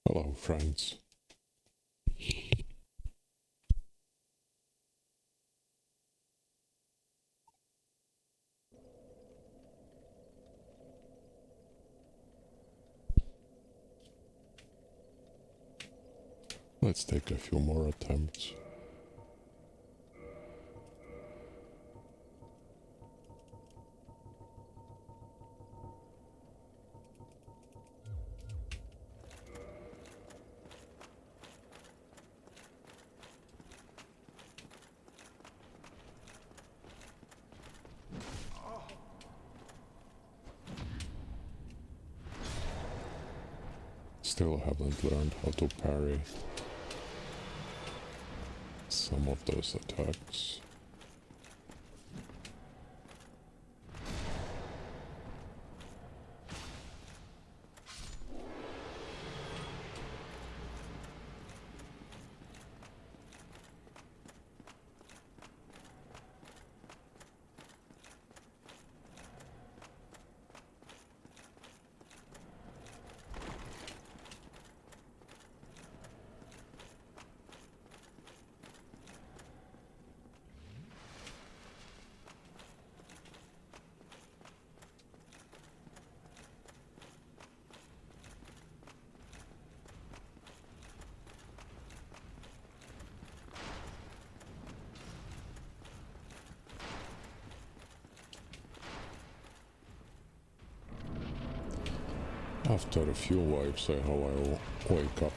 Hello, friends. Let's take a few more attempts. Still haven't learned how to parry some of those attacks. After a few wipes, how I'll wake up.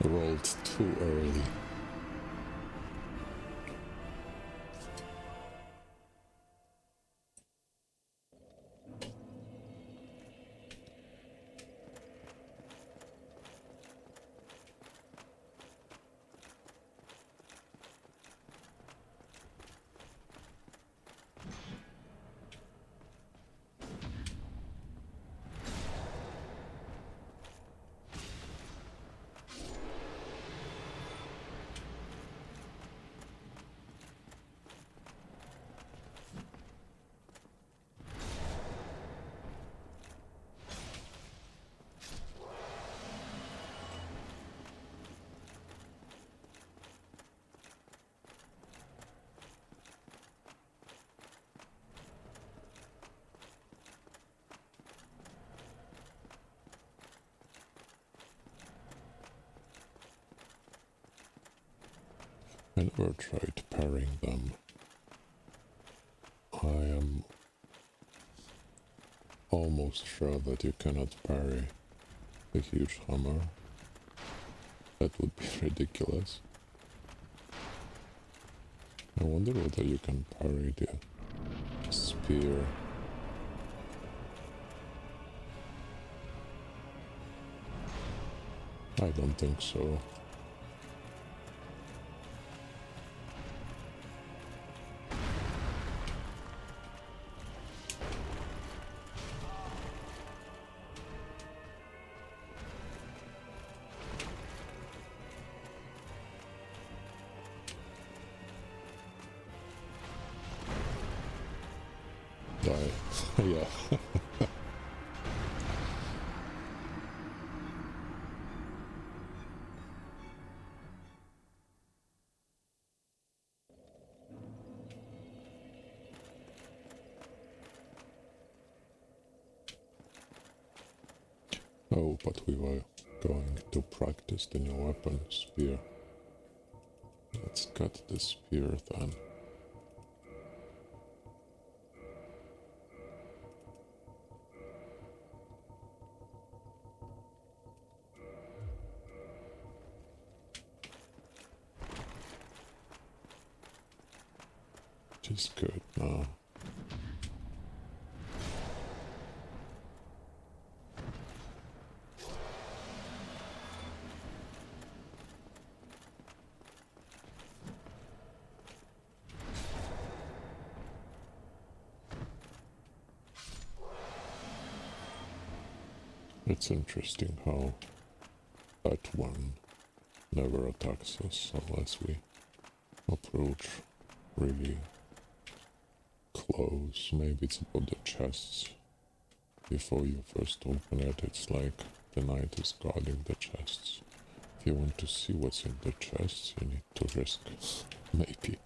Rolled too early. I never tried parrying them. I am almost sure that you cannot parry a huge hammer. That would be ridiculous. I wonder whether you can parry the spear. I don't think so. Die. Yeah. Oh, but we were going to practice the new weapon, spear. Let's cut the spear then. Which is good now. It's interesting how that one never attacks us unless we approach really close. Maybe it's about the chests. Before you first open it, it's like the knight is guarding the chests. If you want to see what's in the chests, you need to risk maybe.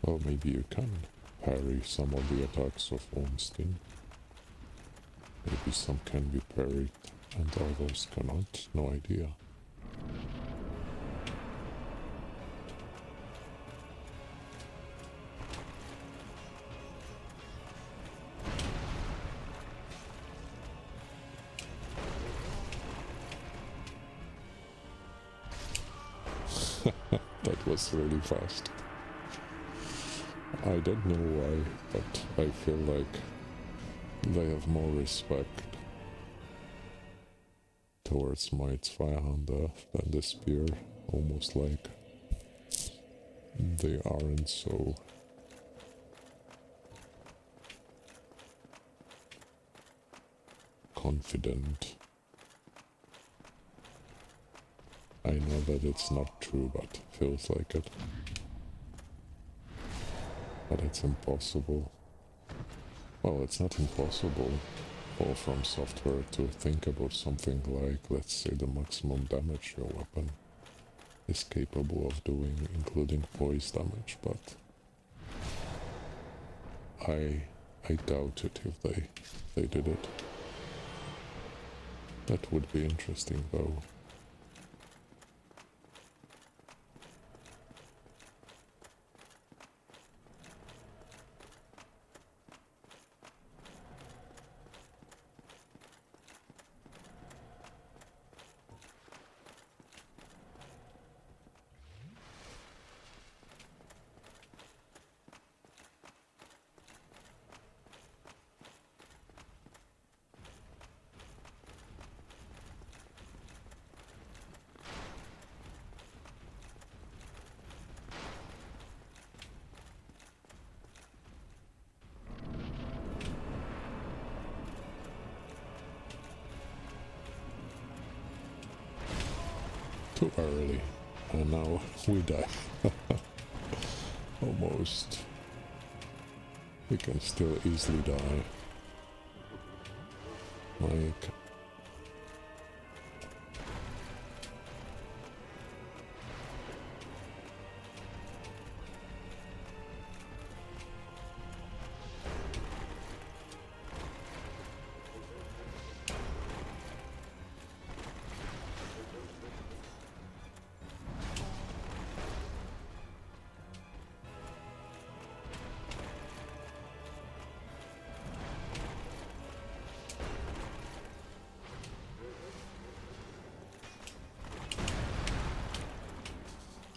Or maybe you can parry some of the attacks of Ornstein. Maybe some can be parried and others cannot, no idea. That was really fast. I don't know why, but I feel like they have more respect towards my Zweihander than the spear, almost like they aren't so confident. I know that it's not true, but feels like it. But it's impossible. Well, it's not impossible for From Software to think about something like, let's say, the maximum damage your weapon is capable of doing, including poise damage, but I doubt it if they did it. That would be interesting though. Too early, and now we die. Almost. We can still easily die. Like...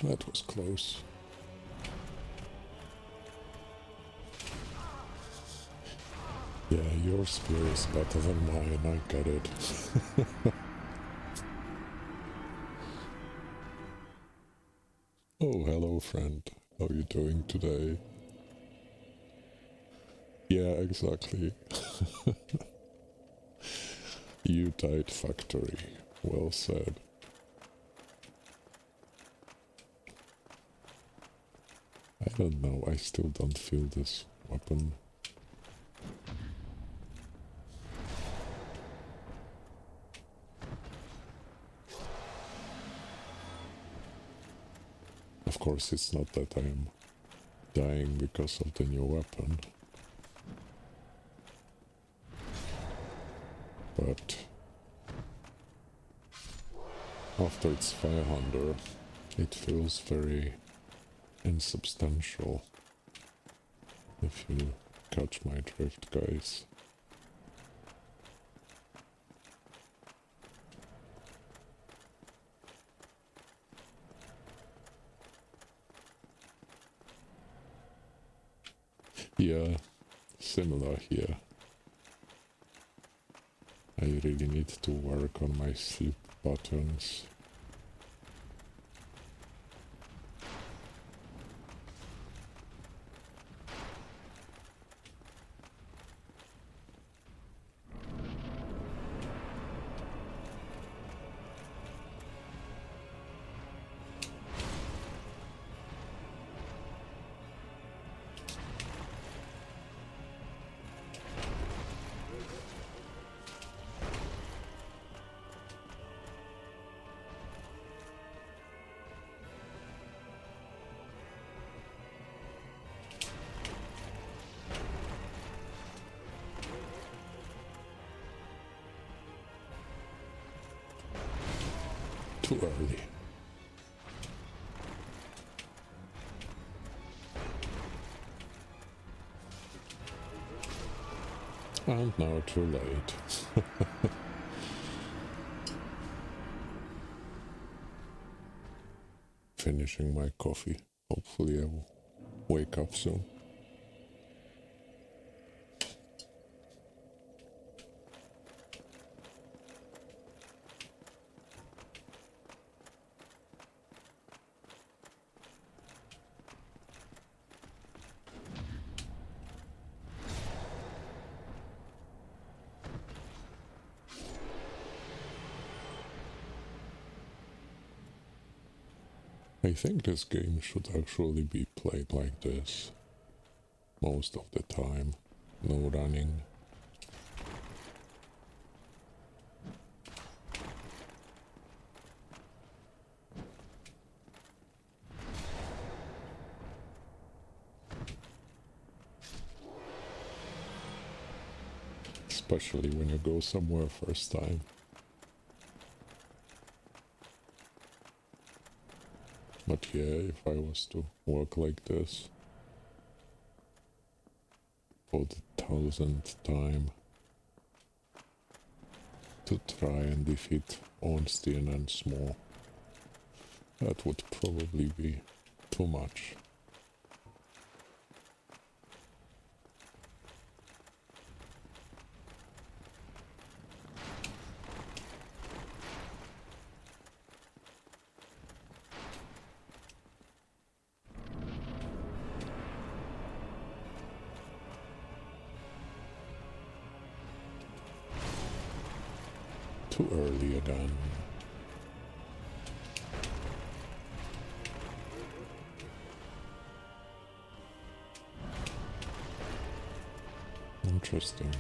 that was close. Yeah, your spear is better than mine, I get it. Oh, hello friend. How are you doing today? Yeah, exactly. You died factory. Well said. I don't know, I still don't feel this weapon. Of course, it's not that I am dying because of the new weapon. But after it's 500, it feels very insubstantial, if you catch my drift, guys. Yeah, similar here. I really need to work on my sleep patterns. Too early. And now too late. Finishing my coffee. Hopefully I will wake up soon. I think this game should actually be played like this most of the time. No running. Especially when you go somewhere first time. But yeah, if I was to work like this for the 1000th time to try and defeat Ornstein and Smough, that would probably be too much. Too early again. Interesting.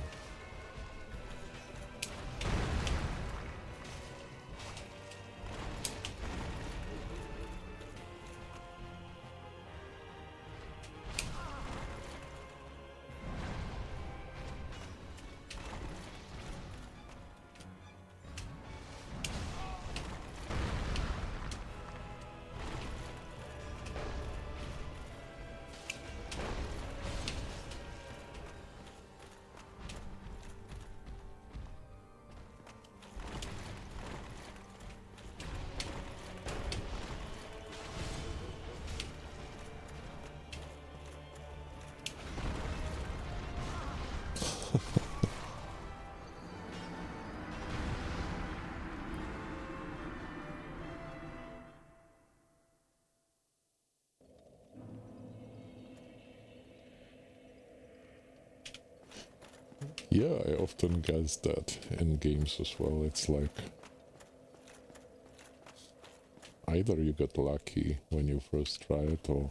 Yeah, I often guess that in games as well. It's like either you get lucky when you first try it, or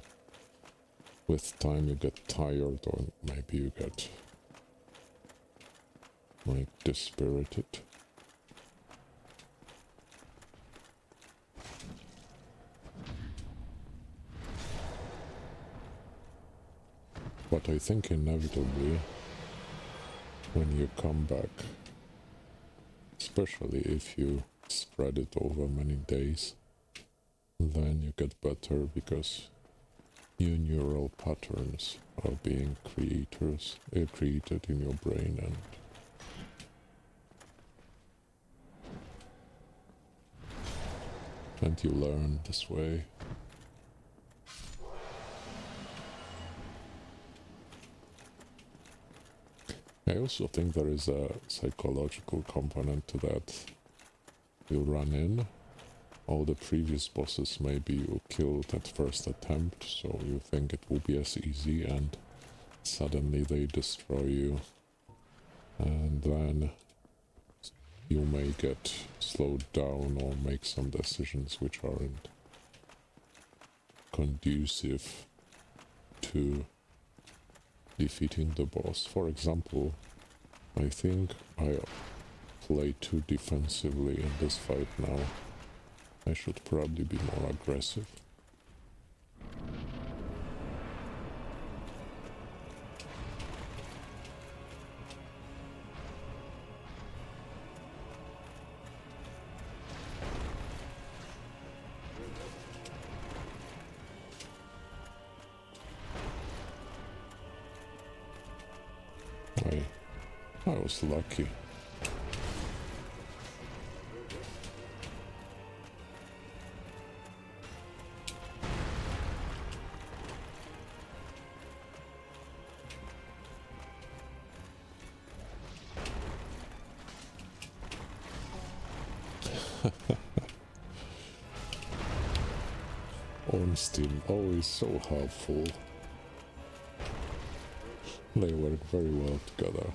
with time you get tired, or maybe you get like dispirited. But I think inevitably, when you come back, especially if you spread it over many days, then you get better because new neural patterns are being created in your brain, and you learn this way. I also think there is a psychological component to that. You run in, all the previous bosses maybe you killed at first attempt, so you think it will be as easy, and suddenly they destroy you, and then you may get slowed down or make some decisions which aren't conducive to defeating the boss. For example, I think I play too defensively in this fight now. I should probably be more aggressive. I was lucky. Ornstein, always so helpful. They work very well together.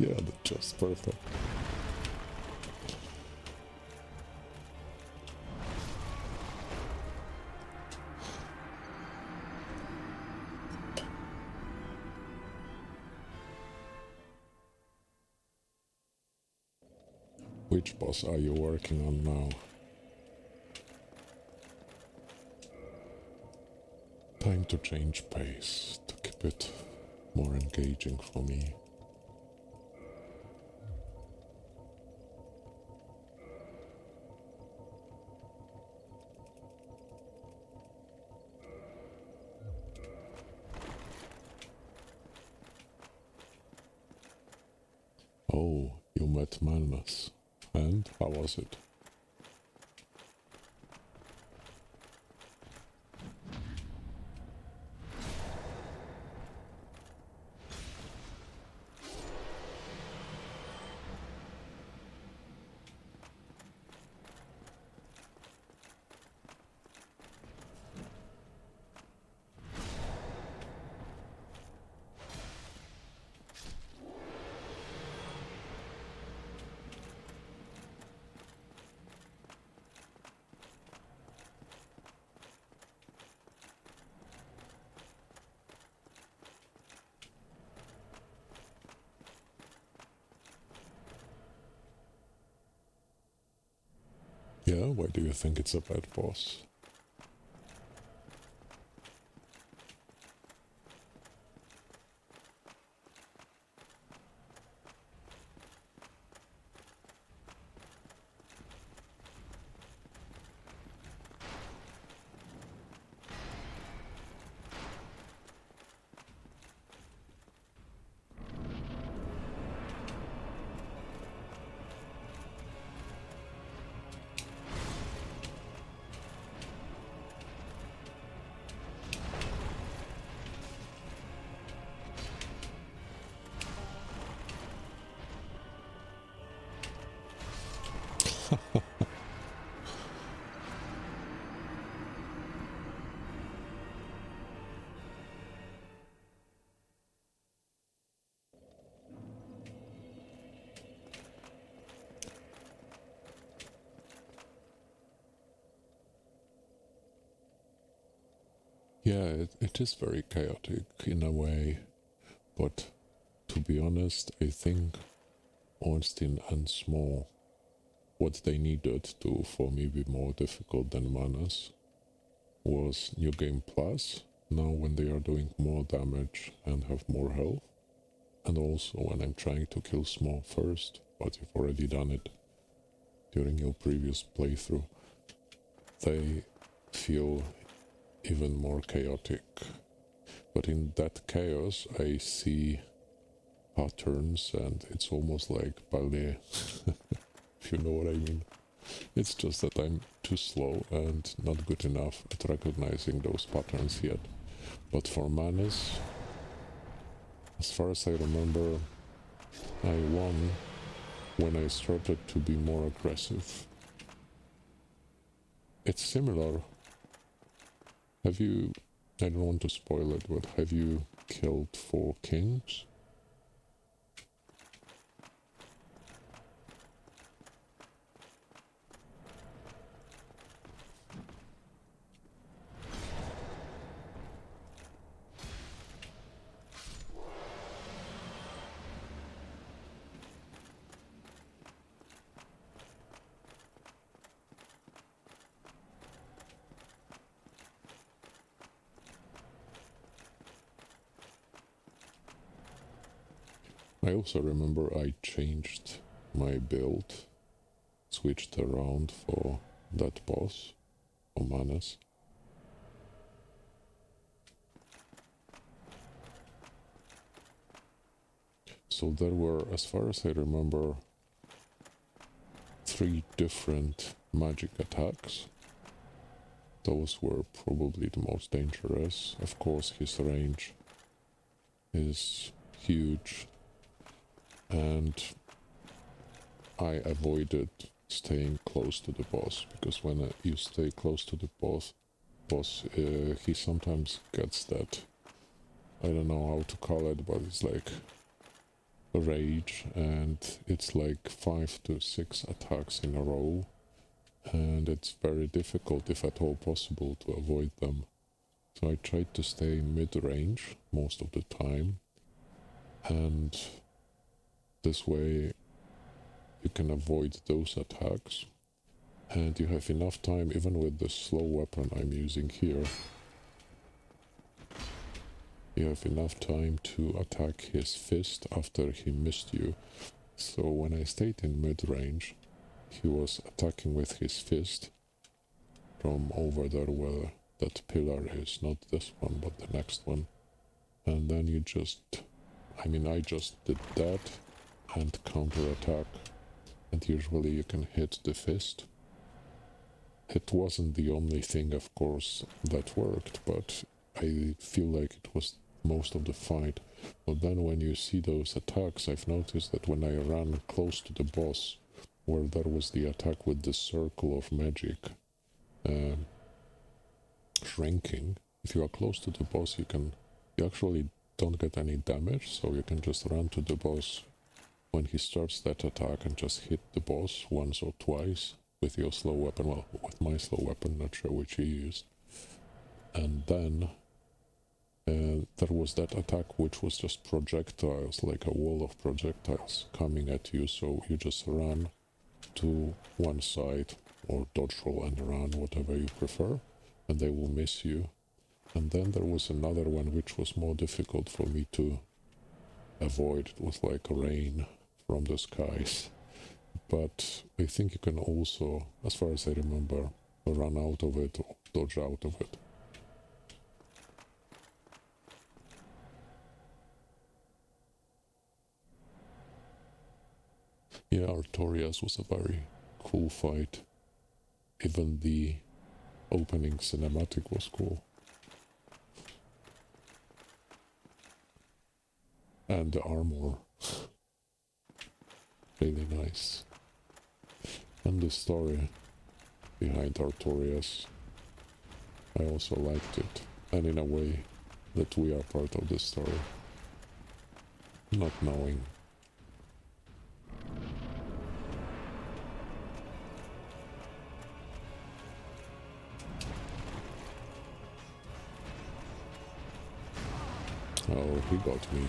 Yeah, that's just perfect. Which boss are you working on now? Time to change pace, to keep it more engaging for me. Oh, you met Madness. And how was it? Yeah, why do you think it's a bad boss? Yeah, it is very chaotic in a way, but to be honest, I think Ornstein and Smough, what they needed to, for me, be more difficult than Manus, was New Game Plus, now when they are doing more damage and have more health, and also when I'm trying to kill Smough first, but you've already done it during your previous playthrough, they feel even more chaotic. But in that chaos I see patterns, and it's almost like ballet, if you know what I mean. It's just that I'm too slow and not good enough at recognizing those patterns yet. But for Manus, as far as I remember, I won when I started to be more aggressive. It's similar. Have you... I don't want to spoil it, but have you killed 4 kings? I also remember I changed my build, switched around for that boss, for Manus. So there were, as far as I remember, 3 different magic attacks. Those were probably the most dangerous. Of course, his range is huge, and I avoided staying close to the boss, because when you stay close to the boss, he sometimes gets that, I don't know how to call it, but it's like rage, and it's like 5 to 6 attacks in a row, and it's very difficult, if at all possible, to avoid them. So I tried to stay mid-range most of the time, and this way you can avoid those attacks, and you have enough time, even with the slow weapon I'm using here, you have enough time to attack his fist after he missed you. So when I stayed in mid-range, he was attacking with his fist from over there where that pillar is, not this one, but the next one. And then you just... I just did that and counter-attack, and usually you can hit the fist. It wasn't the only thing, of course, that worked, but I feel like it was most of the fight. But then when you see those attacks, I've noticed that when I ran close to the boss, where there was the attack with the circle of magic shrinking, if you are close to the boss, you actually don't get any damage, so you can just run to the boss when he starts that attack and just hit the boss once or twice with your slow weapon, well, with my slow weapon, not sure which you used. And then there was that attack which was just projectiles, like a wall of projectiles coming at you, so you just run to one side or dodge roll and run, whatever you prefer, and they will miss you. And then there was another one which was more difficult for me to avoid. It was like rain from the skies. But I think you can also, as far as I remember, run out of it or dodge out of it. Yeah, Artorias was a very cool fight. Even the opening cinematic was cool. And the armor. Really nice. And the story behind Artorias, I also liked it. And in a way that we are part of the story. Not knowing. Oh, he got me.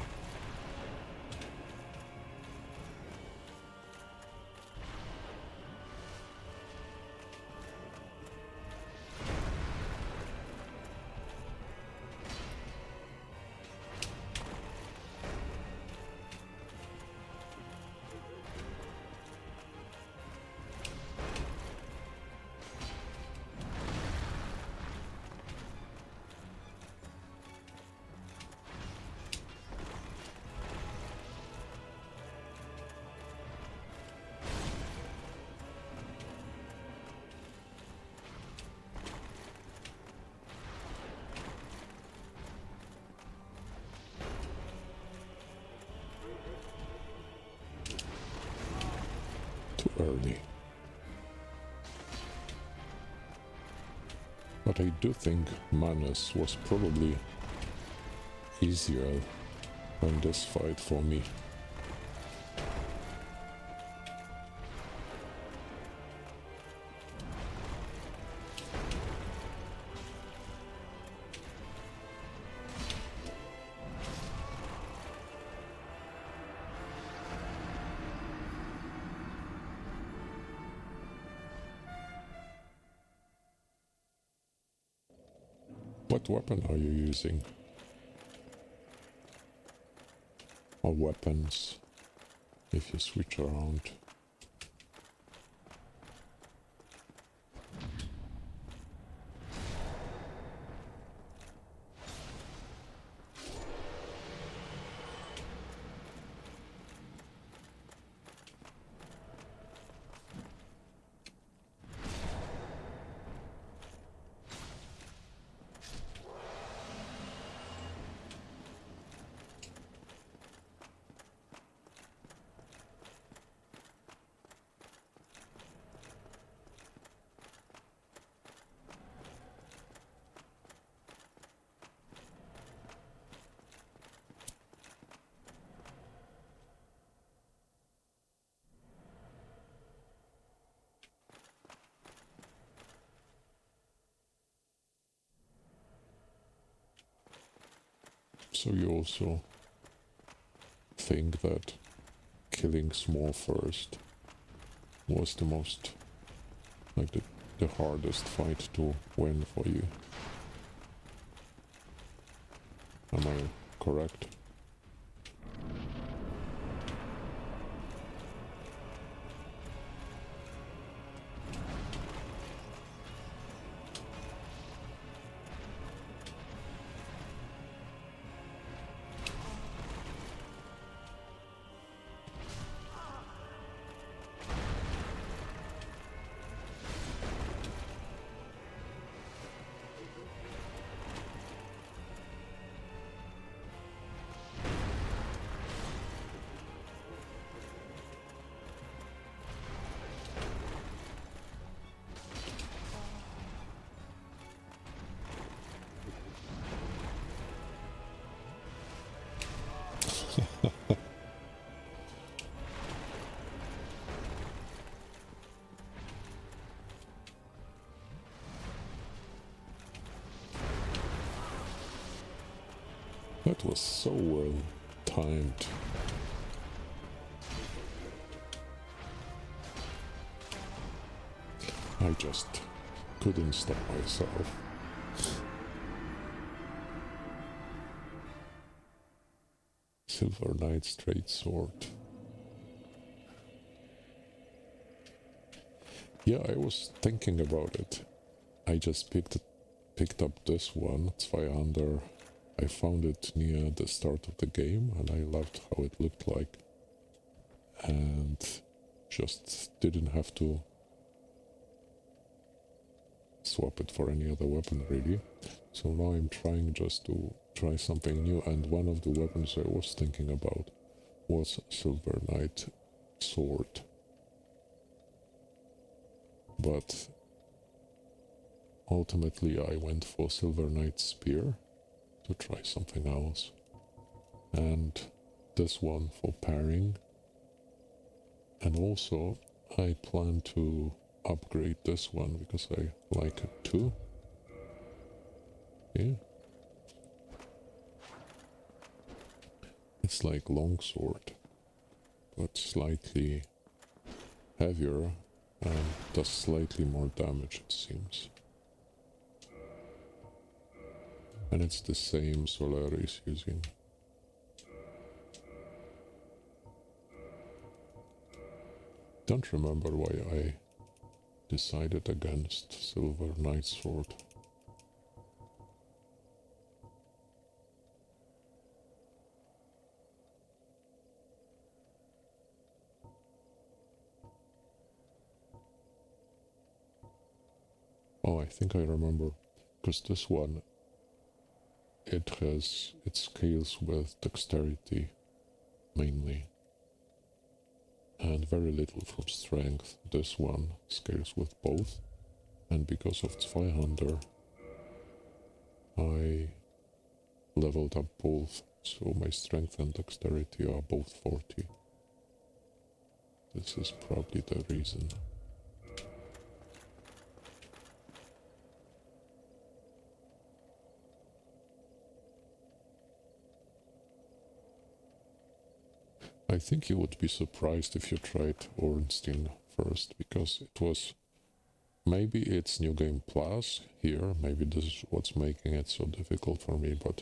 too early. But I do think Manus was probably easier than this fight for me. What weapon are you using? Or weapons, if you switch around. So you also think that killing Smough first was the most, like the hardest fight to win for you. Am I correct? That was so well timed. I just couldn't stop myself. Silver Knight straight sword. Yeah, I was thinking about it. I just picked up this one, Zweihander. I found it near the start of the game and I loved how it looked like. And just didn't have to swap it for any other weapon really. So now I'm trying just to try something new, and one of the weapons I was thinking about was Silver Knight sword. But ultimately I went for Silver Knight spear to try something else. And this one for parrying. And also I plan to upgrade this one because I like it too. Yeah. It's like longsword, but slightly heavier and does slightly more damage, it seems. And it's the same Solaris using. Don't remember why I decided against Silver Knight sword. Oh, I think I remember, because this one, it scales with dexterity mainly, and very little from strength. This one scales with both, and because of Zweihander, I leveled up both, so my strength and dexterity are both 40. This is probably the reason. I think you would be surprised if you tried Ornstein first, because it was... Maybe it's New Game Plus here, maybe this is what's making it so difficult for me, but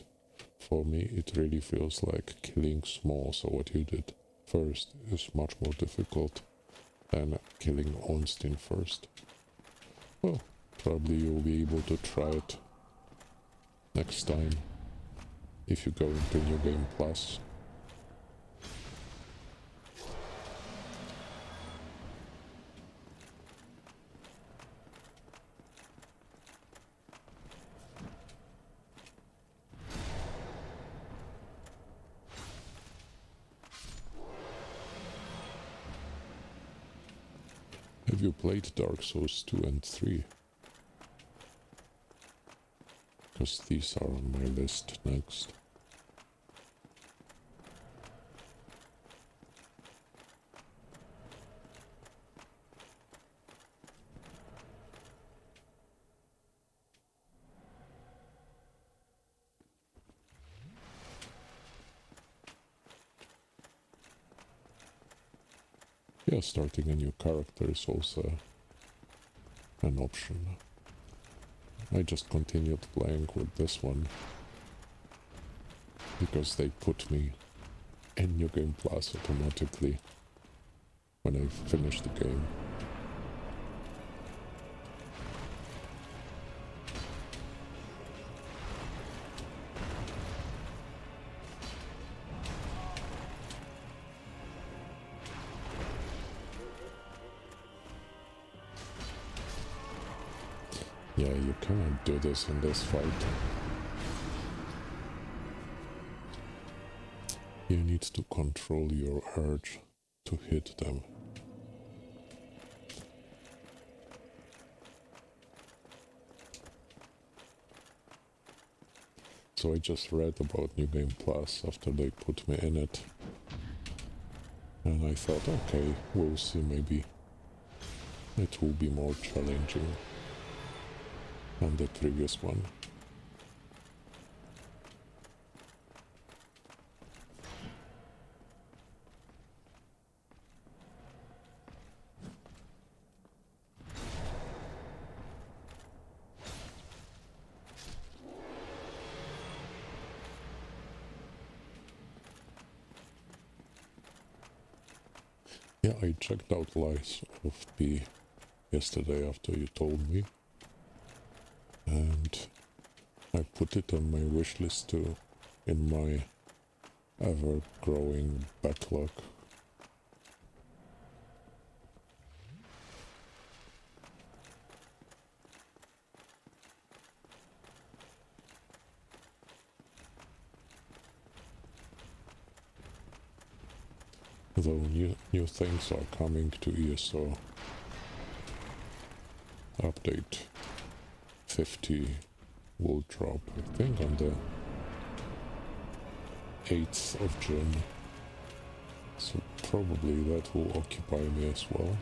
for me it really feels like killing Smough, so what you did first is much more difficult than killing Ornstein first. Well, probably you'll be able to try it next time if you go into New Game Plus. Have you played Dark Souls 2 and 3? Because these are on my list next. Yeah, starting a new character is also an option. I just continued playing with this one because they put me in New Game Plus automatically when I finished the game. Yeah, you cannot do this in this fight. You need to control your urge to hit them. So I just read about New Game Plus after they put me in it. And I thought, okay, we'll see, maybe it will be more challenging than the previous one. Yeah, I checked out Lies of P yesterday after you told me, and I put it on my wish list too, in my ever-growing backlog. Though new things are coming to ESO. Update 50 will drop, I think, on the 8th of June. So probably that will occupy me as well.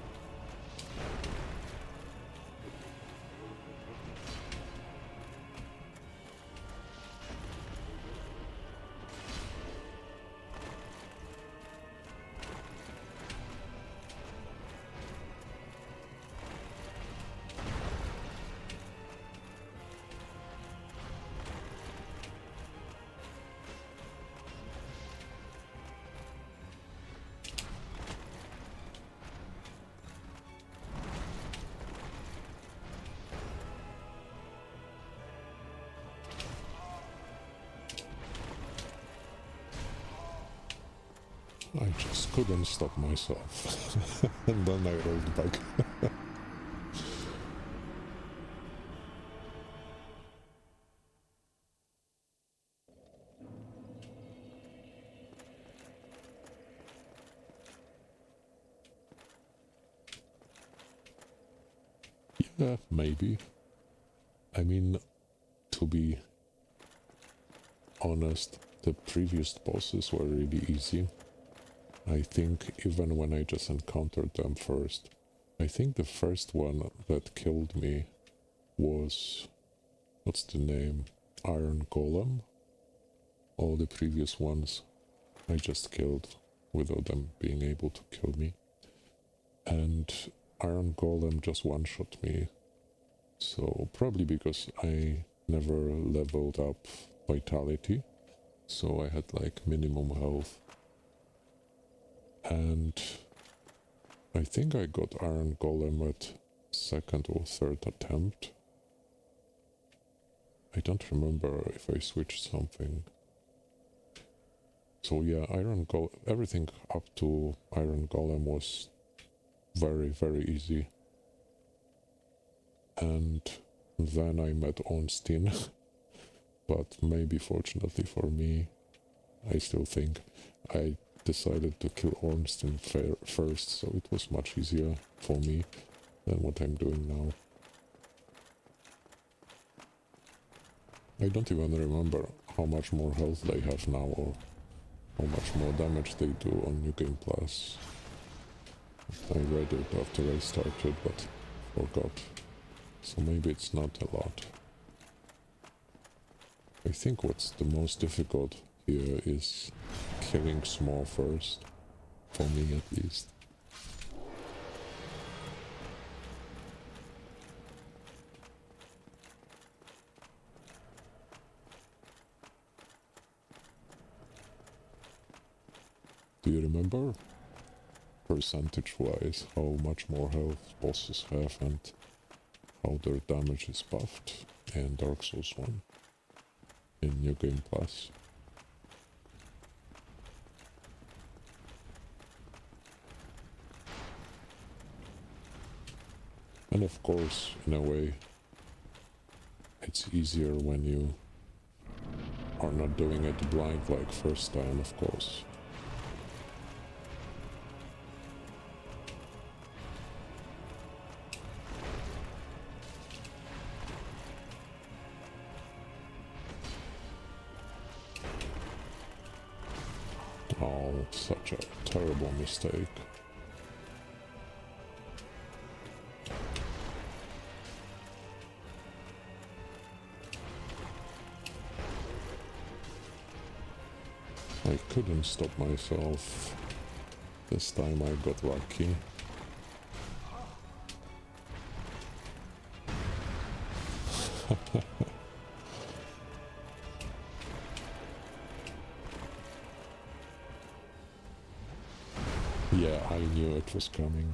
I just couldn't stop myself. And then I rolled back. Maybe. I mean, to be honest, the previous bosses were really easy. I think even when I just encountered them first. I think the first one that killed me was... what's the name? Iron Golem. All the previous ones I just killed without them being able to kill me. And Iron Golem just one-shot me. So probably because I never leveled up Vitality. So I had like minimum health. And I think I got Iron Golem at second or third attempt. I don't remember if I switched something. So yeah, everything up to Iron Golem was very, very easy. And then I met Ornstein, but maybe fortunately for me, I still think I decided to kill Ornstein first, so it was much easier for me than what I'm doing now. I don't even remember how much more health they have now or how much more damage they do on New Game Plus. I read it after I started, but forgot. So maybe it's not a lot. I think what's the most difficult here is killing Smough first, for me at least. Do you remember, percentage-wise, how much more health bosses have and how their damage is buffed in Dark Souls 1 in New Game Plus? And of course, in a way, it's easier when you are not doing it blind like first time, of course. Oh, such a terrible mistake. I couldn't stop myself. This time I got lucky. Yeah, I knew it was coming.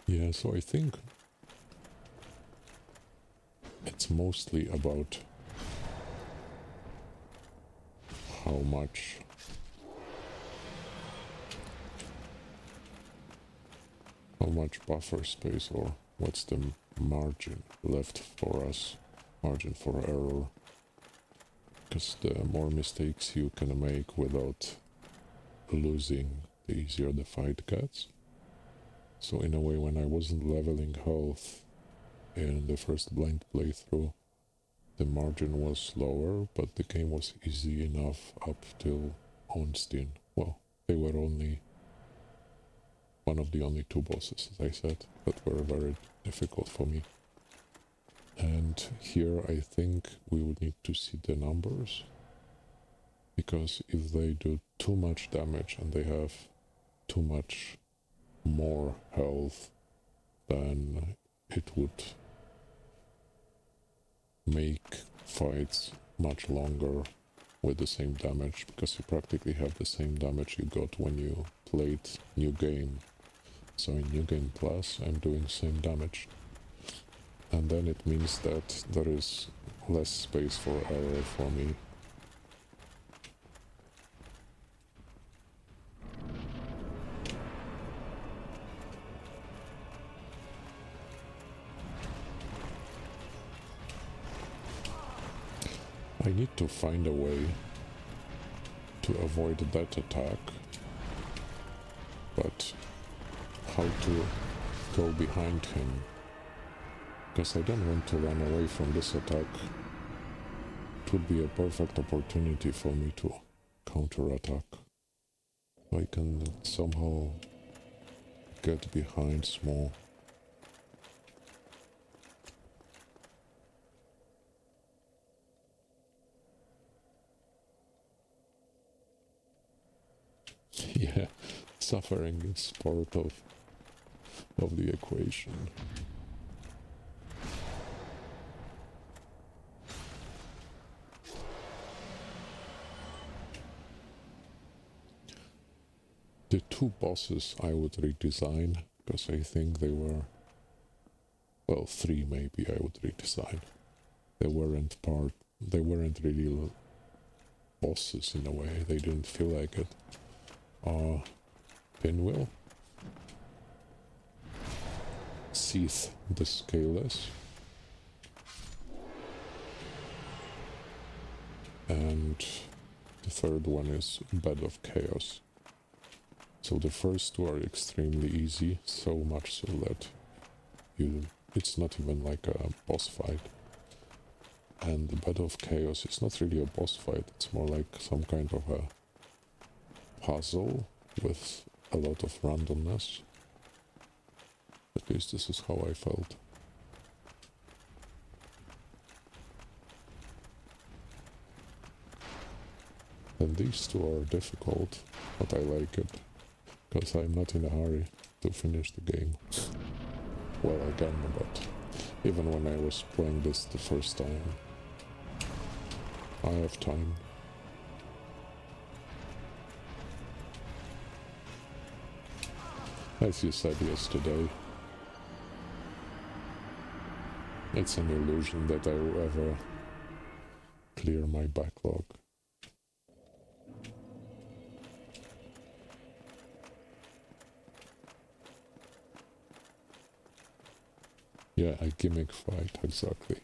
Yeah, so I think it's mostly about how much buffer space, or what's the margin left for us, margin for error, because the more mistakes you can make without losing, the easier the fight gets. So in a way, when I wasn't leveling health in the first blind playthrough, the margin was lower, but the game was easy enough up till Ornstein. Well, they were only one of the only two bosses, as I said, that were very difficult for me. And here I think we would need to see the numbers, because if they do too much damage and they have too much more health, then it would make fights much longer with the same damage, because you practically have the same damage you got when you played New Game. So in New Game Plus, I'm doing same damage. And then it means that there is less space for error for me. I need to find a way to avoid that attack, but how to go behind him, because I don't want to run away from this attack. It would be a perfect opportunity for me to counter-attack. I can somehow get behind Smough. Yeah, suffering is part of the equation. The two bosses I would redesign, because I think they were, well, three maybe I would redesign. They weren't really bosses in a way, they didn't feel like it. Pinwheel, Seath the Scaleless, and the third one is Bed of Chaos. So the first two are extremely easy, so much so that it's not even like a boss fight. And the Bed of Chaos is not really a boss fight, it's more like some kind of a puzzle with a lot of randomness. At least this is how I felt. And these two are difficult, but I like it, because I'm not in a hurry to finish the game. Well, again, but even when I was playing this the first time, I have time. As you said yesterday, it's an illusion that I will ever clear my backlog. Yeah, a gimmick fight, exactly.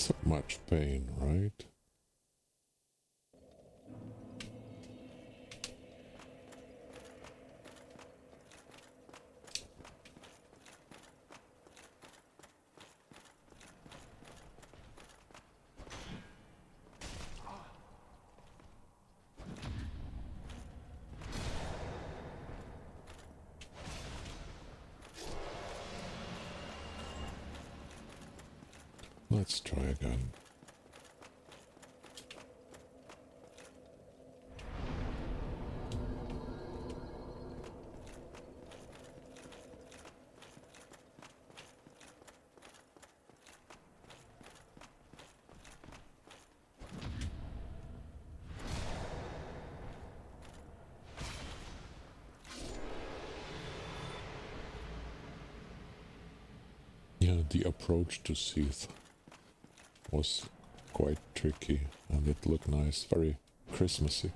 So much pain, right? Let's try again. Yeah, the approach to Seath was quite tricky and it looked nice, very Christmassy.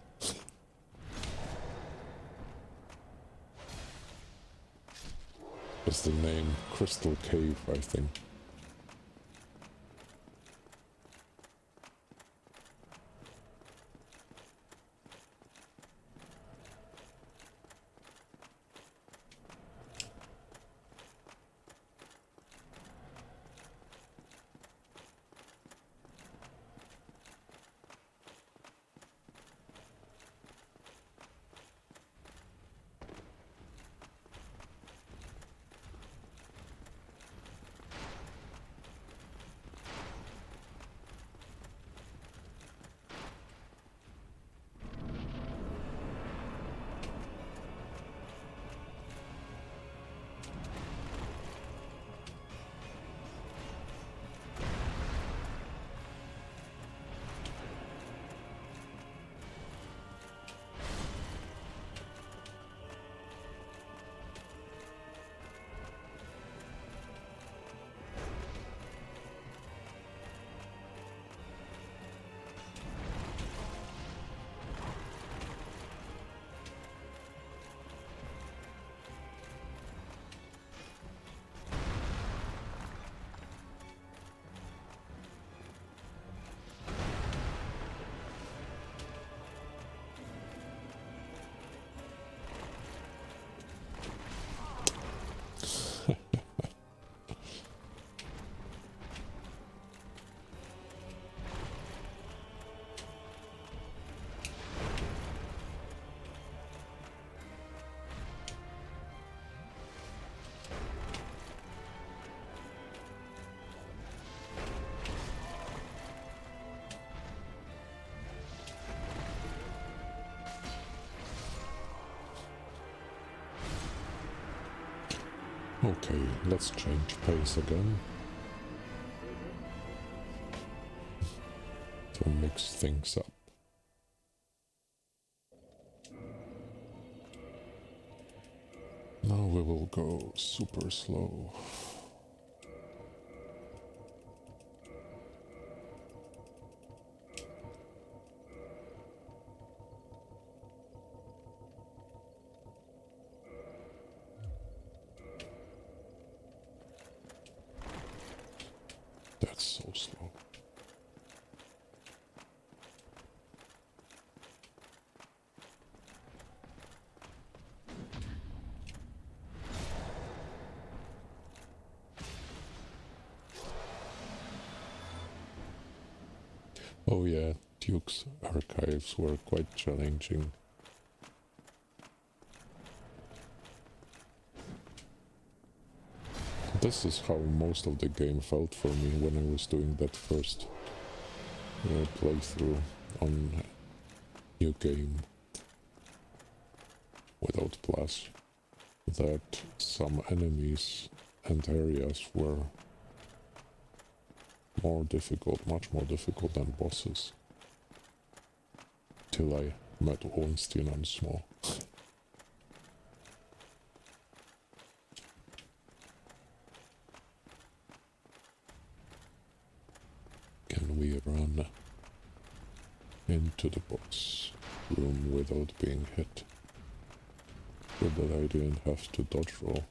It's the name Crystal Cave, I think. Okay, let's change pace again to mix things up. Now we will go super slow. That's so slow. Oh yeah, Duke's archives were quite challenging. This is how most of the game felt for me when I was doing that first playthrough on New Game without Plus, that some enemies and areas were more difficult, much more difficult than bosses. Till I met Ornstein and Smough. Can we run into the boss room without being hit? So that I didn't have to dodge roll.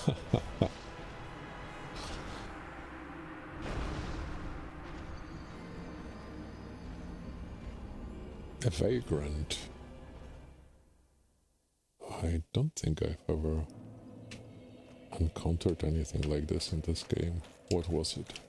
A vagrant. I don't think I've ever encountered anything like this in this game. What was it?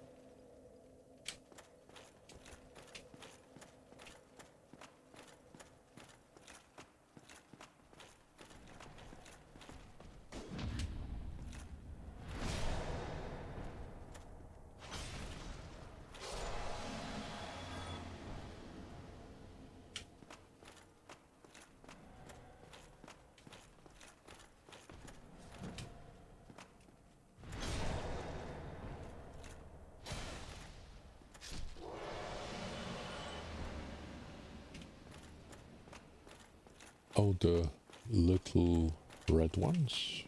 Oh, the little red ones?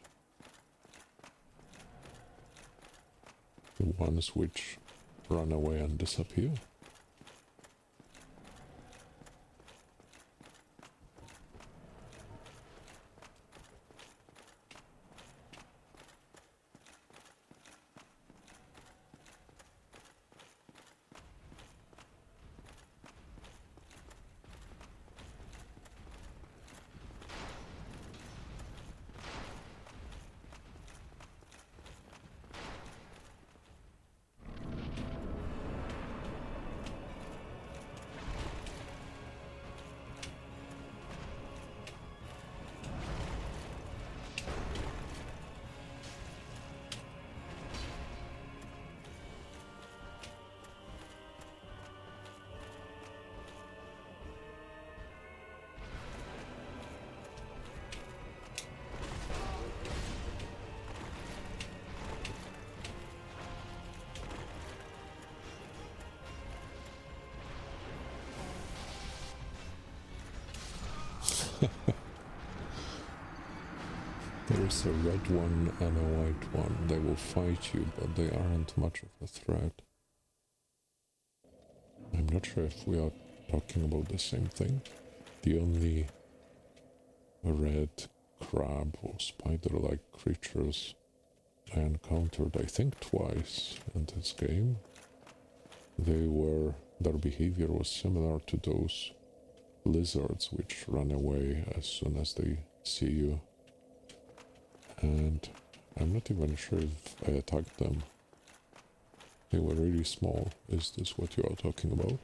The ones which run away and disappear? There's a red one and a white one. They will fight you, but they aren't much of a threat. I'm not sure if we are talking about the same thing. The only red crab or spider-like creatures I encountered, I think twice in this game, their behavior was similar to those lizards which run away as soon as they see you. And I'm not even sure if I attacked them. They were really small. Is this what you are talking about?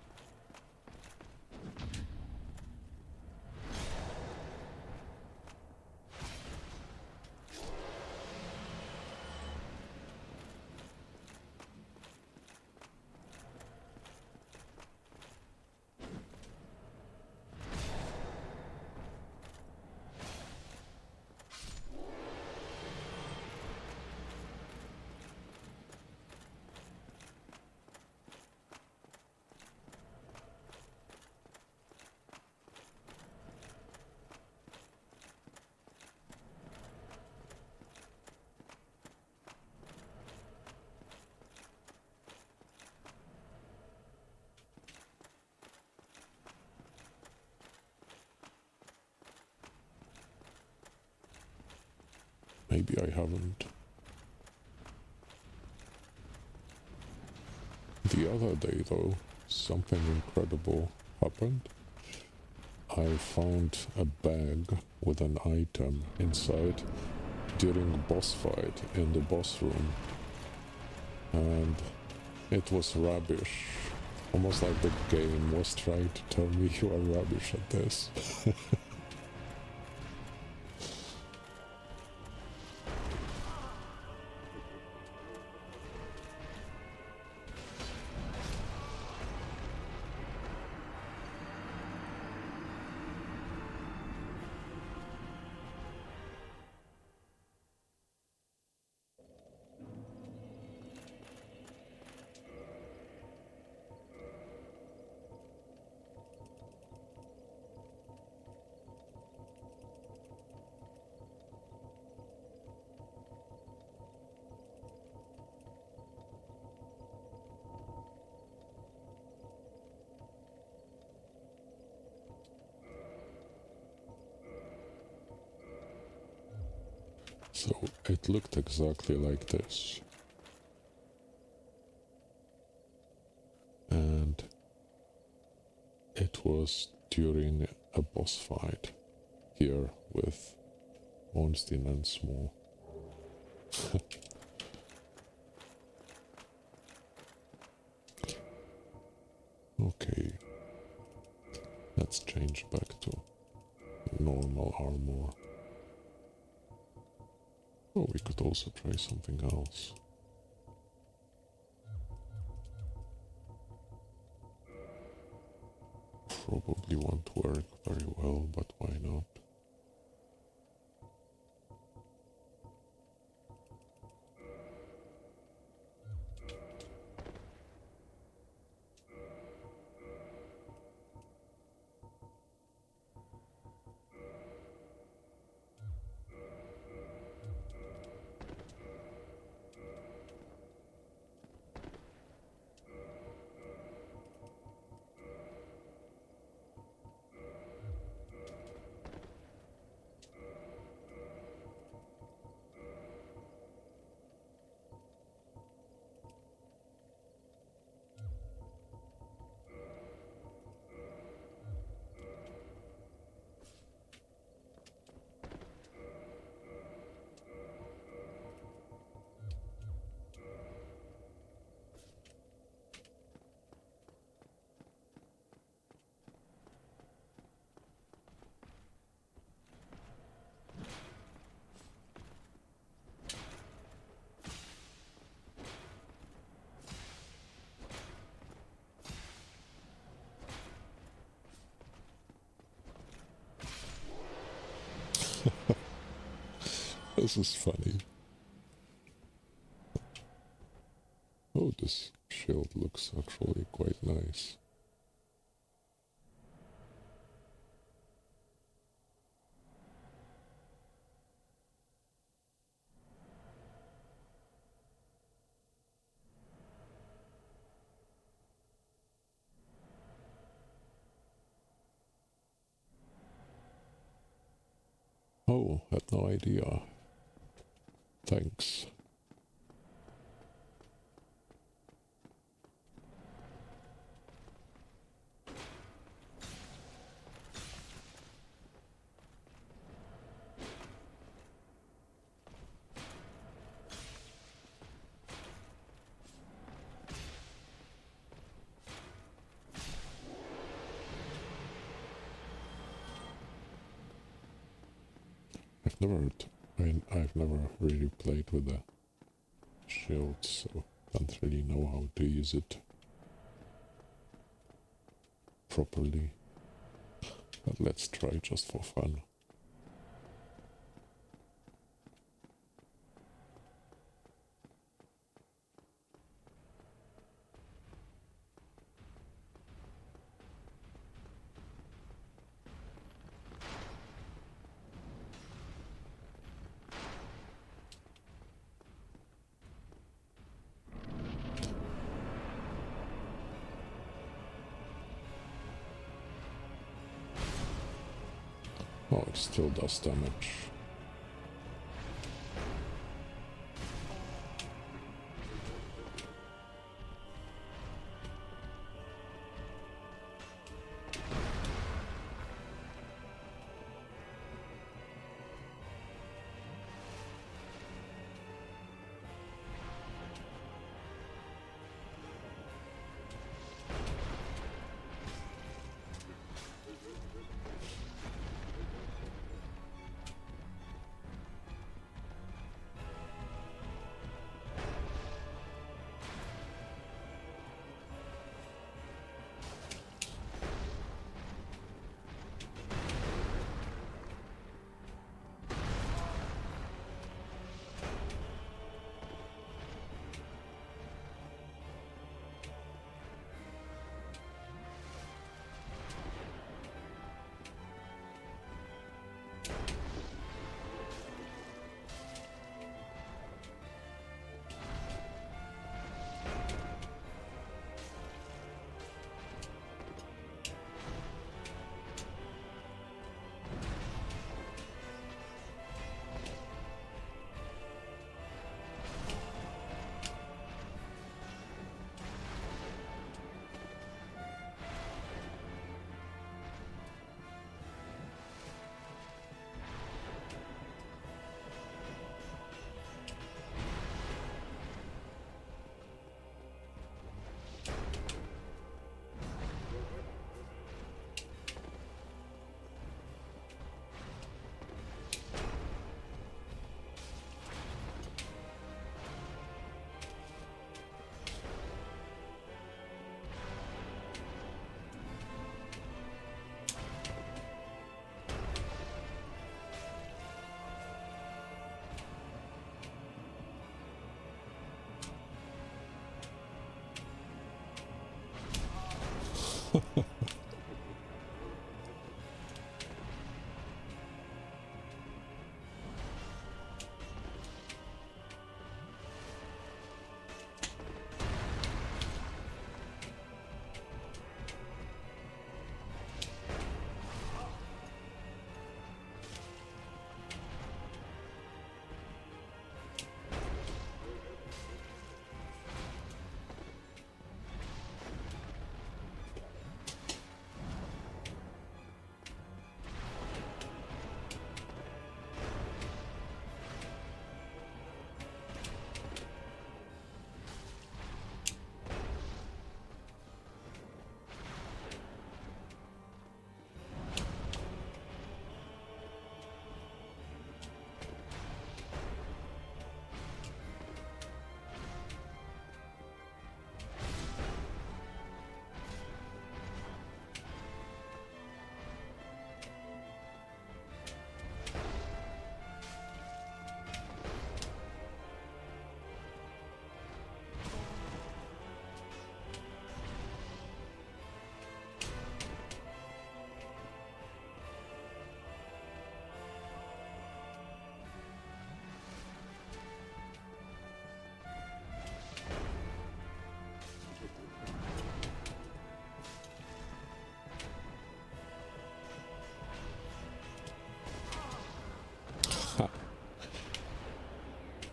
Maybe I haven't. The other day though, something incredible happened. I found a bag with an item inside during a boss fight in the boss room. And it was rubbish. Almost like the game was trying to tell me you are rubbish at this. So it looked exactly like this. And it was during a boss fight here with Ornstein and Smough. Okay, let's change back to normal armor. Oh, we could also try something else. Probably won't work very well, but why not? This is funny. Oh, this shield looks actually quite nice. Oh, had no idea. Thanks. I've never really played with a shield, so don't really know how to use it properly. But let's try just for fun. Oh, it still does damage.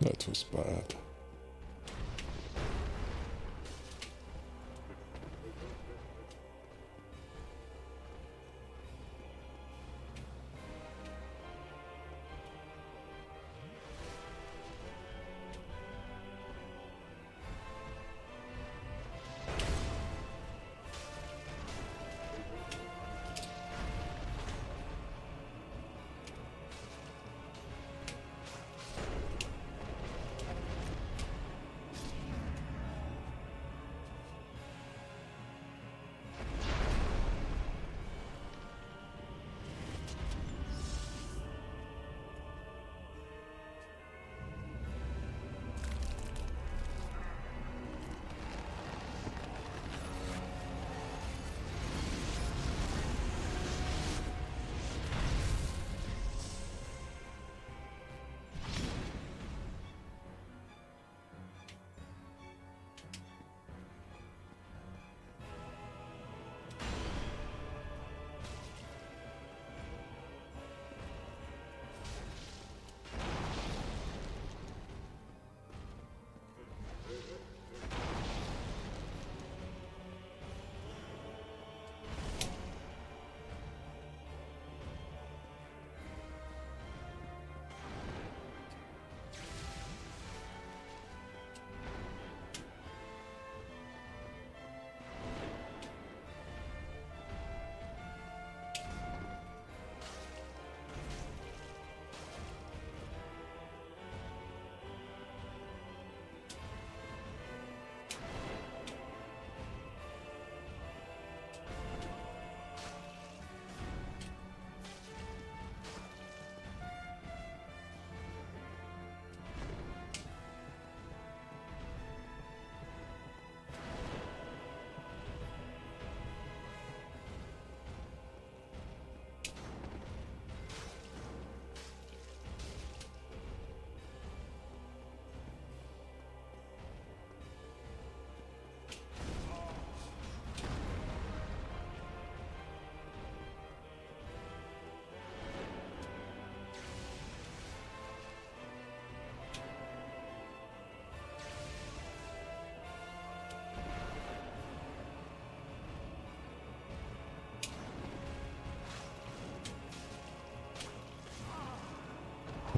That was bad.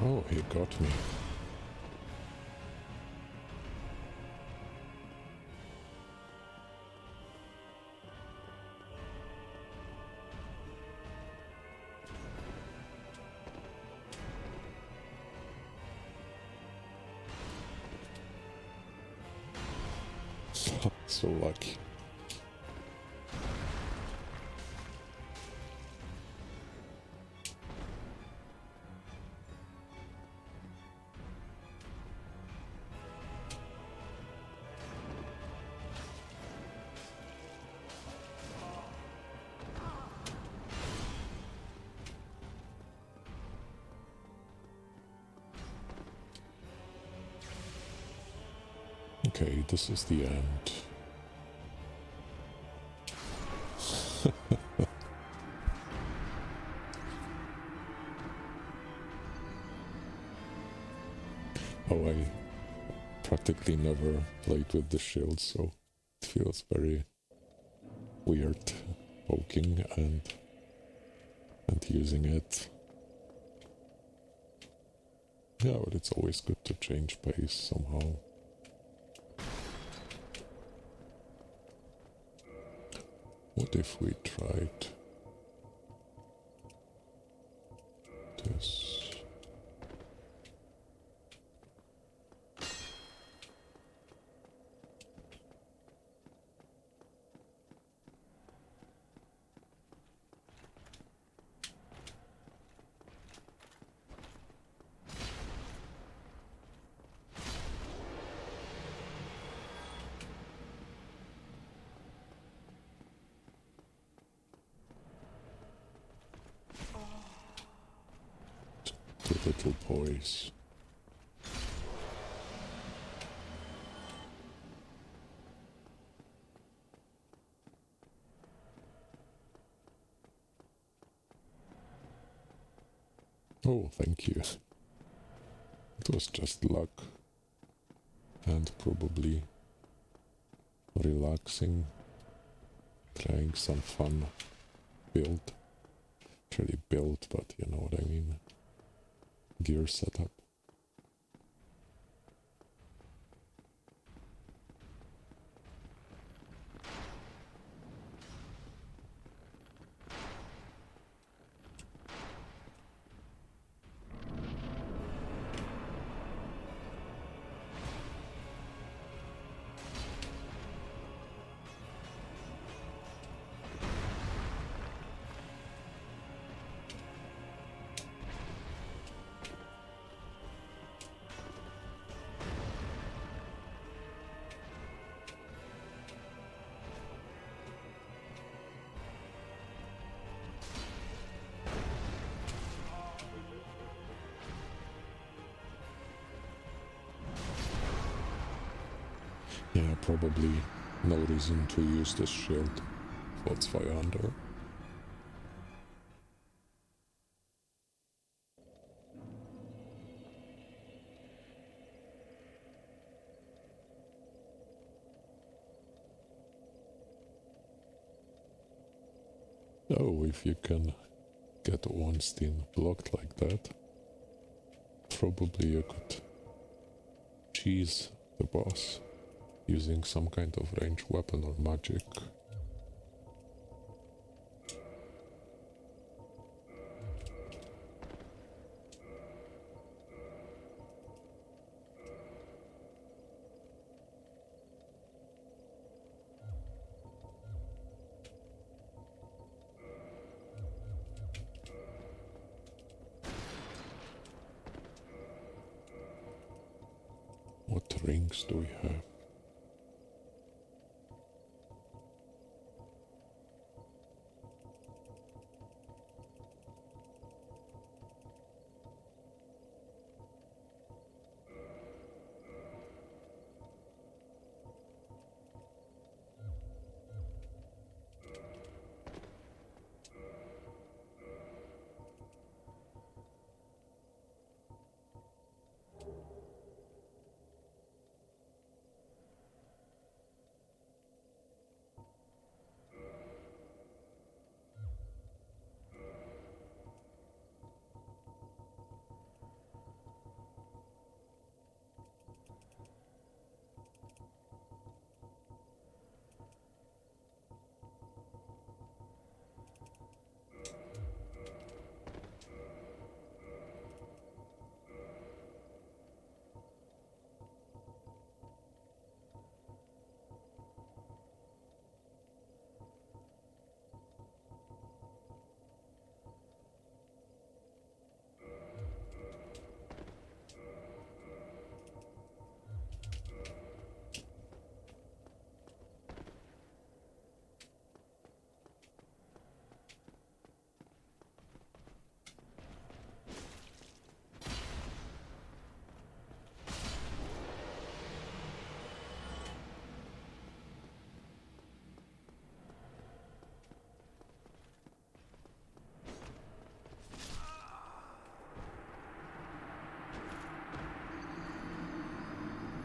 Oh, he got me. So lucky. Okay, this is the end. Oh, I practically never played with the shield, so it feels very weird poking and using it. Yeah, but it's always good to change pace somehow. What if we tried this? The little boys. Oh, thank you. It was just luck. And probably relaxing, trying some fun build. Actually build, but you know what I mean. Gear setup. Yeah, probably no reason to use this shield. What's fire under? Oh, if you can get Ornstein blocked like that, probably you could cheese the boss using some kind of ranged weapon or magic. What rings do we have?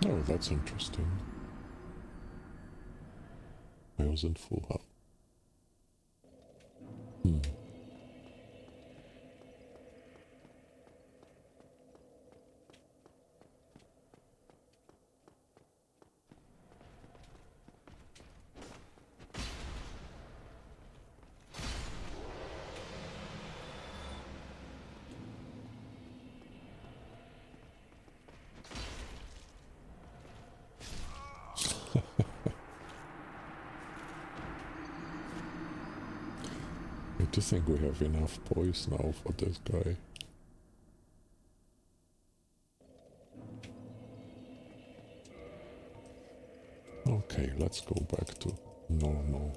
Oh, that's interesting. I was in full health. Hmm. I do think we have enough boys now for this guy. Okay, let's go back to normal.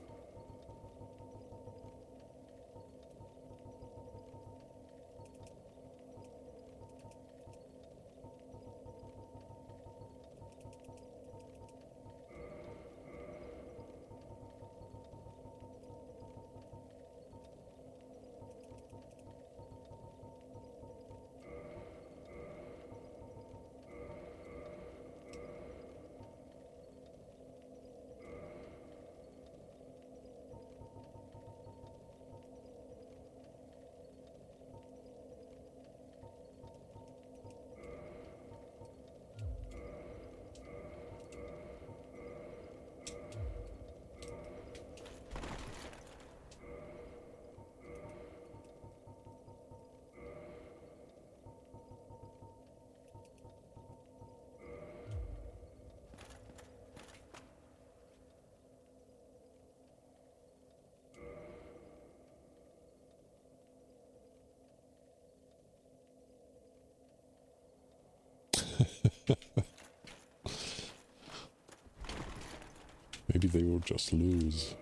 Maybe they will just lose.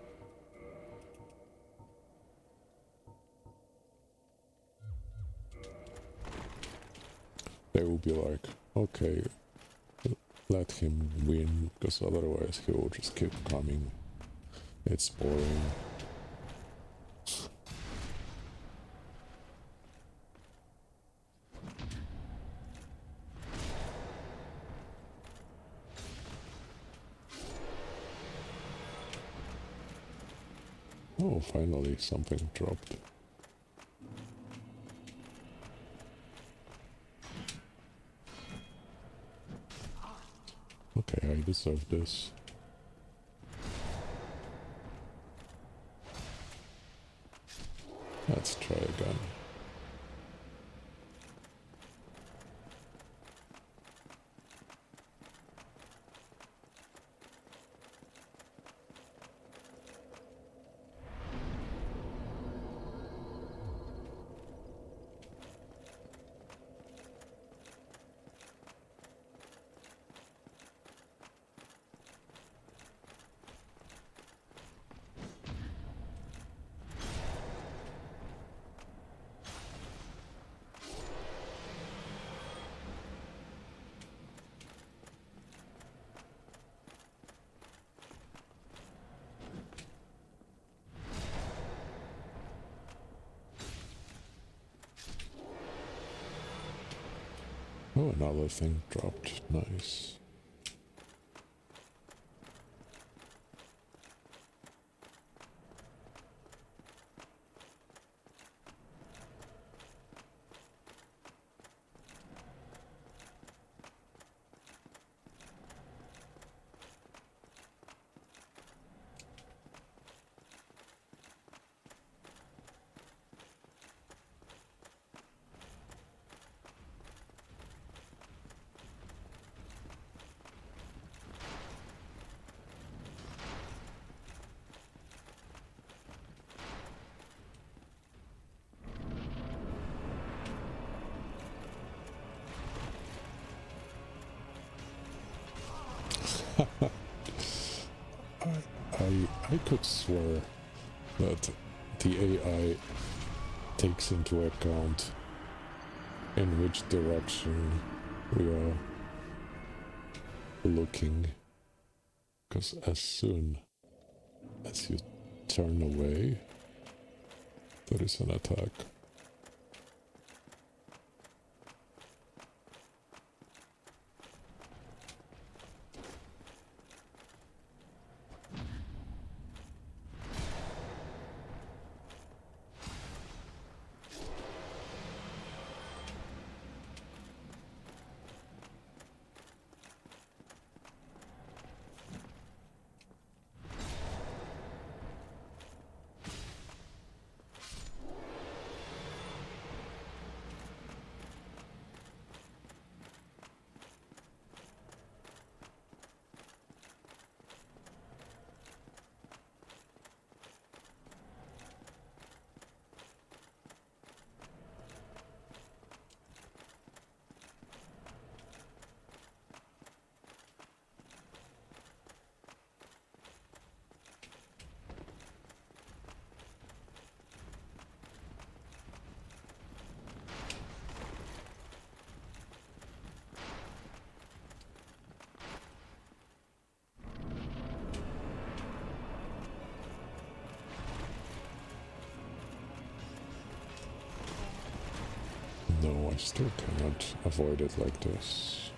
They will be like, okay, let him win, because otherwise he will just keep coming. It's boring. Oh, finally something dropped. Okay, I deserve this. Let's try again. Oh, another thing dropped. Nice. I could swear that the AI takes into account in which direction we are looking, because as soon as you turn away, there is an attack. still cannot avoid it like this.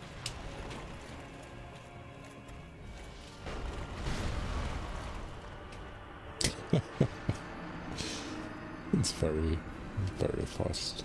It's very, very fast.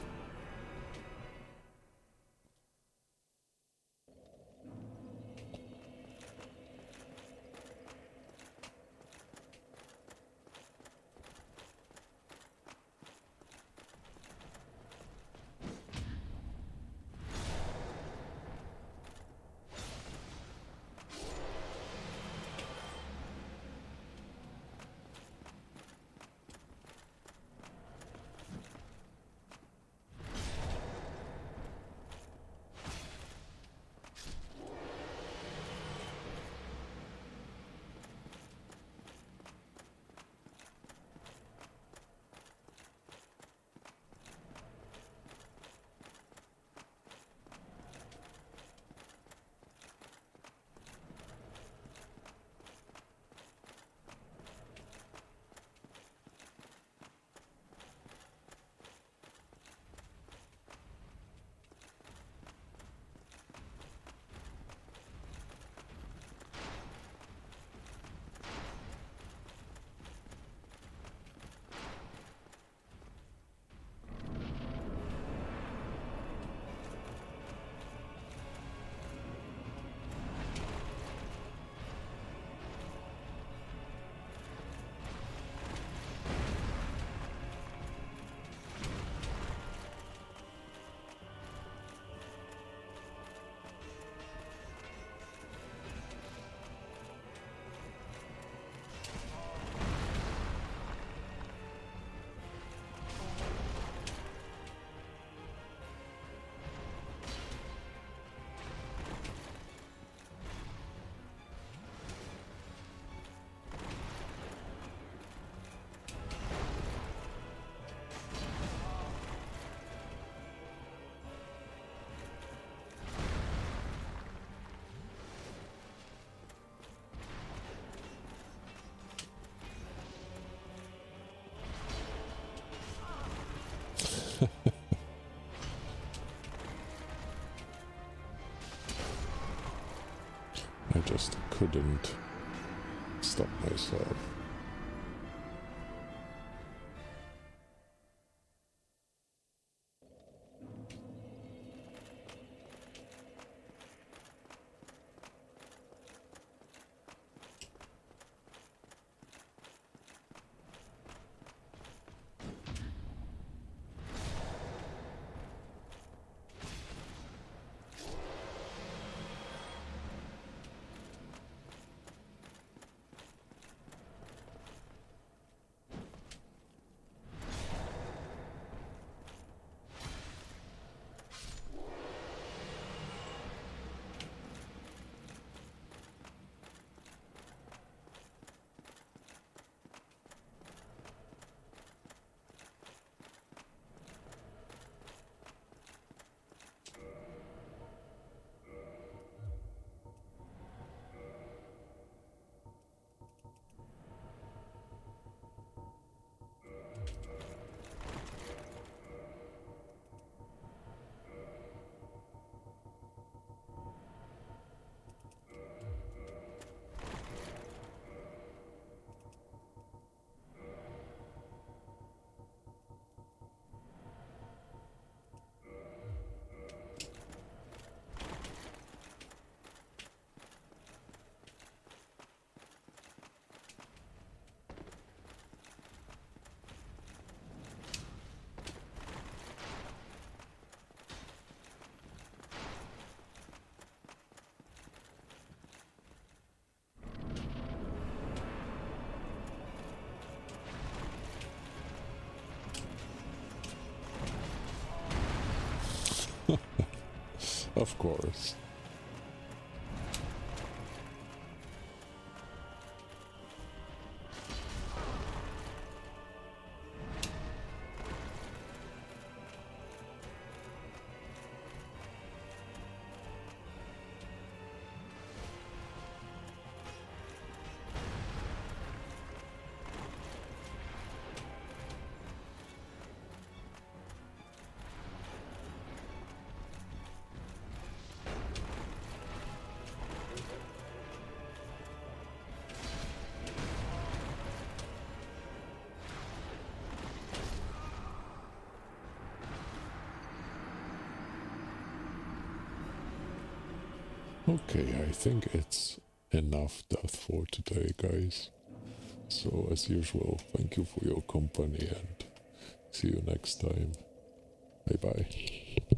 I just couldn't stop myself. Of course. Okay, I think it's enough death for today, guys. So, as usual, thank you for your company and see you next time. Bye bye.